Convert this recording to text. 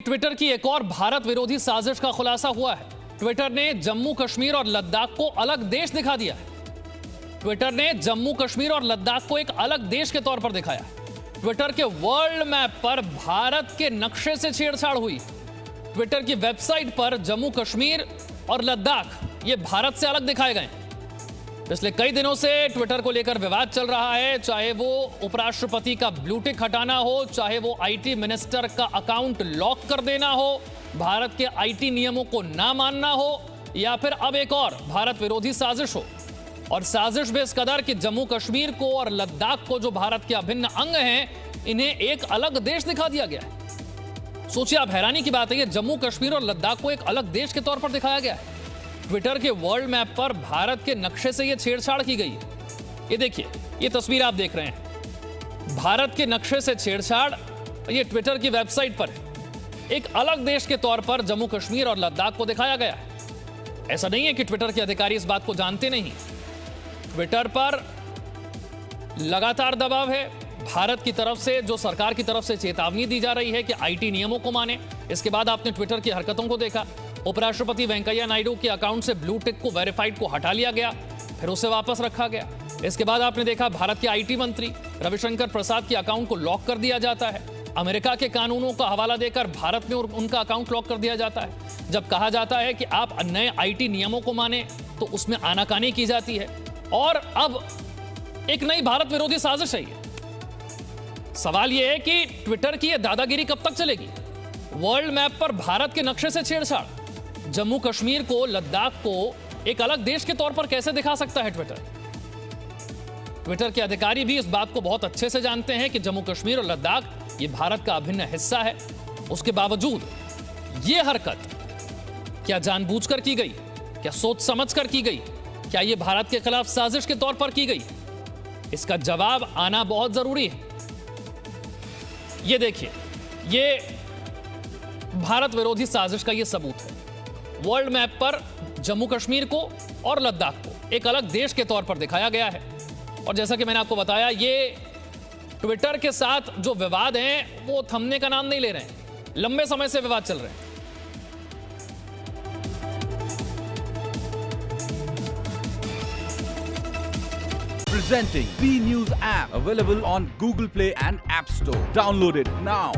Twitter की एक और भारत विरोधी साजिश का खुलासा हुआ है। ट्विटर ने जम्मू कश्मीर और लद्दाख को अलग देश दिखा दिया है। ट्विटर ने जम्मू कश्मीर और लद्दाख को एक अलग देश के तौर पर दिखाया। ट्विटर के वर्ल्ड मैप पर भारत के नक्शे से छेड़छाड़ हुई। ट्विटर की वेबसाइट पर जम्मू कश्मीर और लद्दाख ये भारत से अलग दिखाए गए। पिछले कई दिनों से ट्विटर को लेकर विवाद चल रहा है, चाहे वो उपराष्ट्रपति का ब्लू टिक हटाना हो, चाहे वो आईटी मिनिस्टर का अकाउंट लॉक कर देना हो, भारत के आईटी नियमों को ना मानना हो, या फिर अब एक और भारत विरोधी साजिश हो। और साजिश भी इस कदर कि जम्मू कश्मीर को और लद्दाख को, जो भारत के अभिन्न अंग हैं, इन्हें एक अलग देश दिखा दिया गया है। सोचिए आप, हैरानी की बात है, जम्मू कश्मीर और लद्दाख को एक अलग देश के तौर पर दिखाया गया है। ट्विटर के वर्ल्ड मैप पर भारत के नक्शे से यह छेड़छाड़ की गई है। ये देखिए, ये तस्वीर आप देख रहे हैं, भारत के नक्शे से छेड़छाड़। ये ट्विटर की वेबसाइट पर एक अलग देश के तौर पर जम्मू कश्मीर और लद्दाख को दिखाया गया है। ऐसा नहीं है कि ट्विटर के अधिकारी इस बात को जानते नहीं। ट्विटर पर लगातार दबाव है भारत की तरफ से, जो सरकार की तरफ से चेतावनी दी जा रही है कि आईटी नियमों को माने। इसके बाद आपने ट्विटर की हरकतों को देखा। उपराष्ट्रपति वेंकैया नायडू के अकाउंट से ब्लू टिक को, वेरीफाइड को हटा लिया गया, फिर उसे वापस रखा गया। इसके बाद आपने देखा भारत के आईटी मंत्री रविशंकर प्रसाद के अकाउंट को लॉक कर दिया जाता है। अमेरिका के कानूनों का हवाला देकर भारत में उनका अकाउंट लॉक कर दिया जाता है। जब कहा जाता है कि आप नए आईटी नियमों को माने, तो उसमें आनाकानी की जाती है। और अब एक नई भारत विरोधी साजिश है। सवाल यह है कि ट्विटर की यह दादागिरी कब तक चलेगी? वर्ल्ड मैप पर भारत के नक्शे से छेड़छाड़, जम्मू कश्मीर को, लद्दाख को एक अलग देश के तौर पर कैसे दिखा सकता है ट्विटर? ट्विटर के अधिकारी भी इस बात को बहुत अच्छे से जानते हैं कि जम्मू कश्मीर और लद्दाख ये भारत का अभिन्न हिस्सा है। उसके बावजूद ये हरकत क्या जानबूझकर की गई, क्या सोच समझकर की गई, क्या ये भारत के खिलाफ साजिश के तौर पर की गई? इसका जवाब आना बहुत जरूरी है। ये देखिए, ये भारत विरोधी साजिश का ये सबूत है। वर्ल्ड मैप पर जम्मू कश्मीर को और लद्दाख को एक अलग देश के तौर पर दिखाया गया है। और जैसा कि मैंने आपको बताया, ये ट्विटर के साथ जो विवाद हैं वो थमने का नाम नहीं ले रहे हैं। लंबे समय से विवाद चल रहे हैं। Presenting B News app, available on Google Play and App Store. Download it now.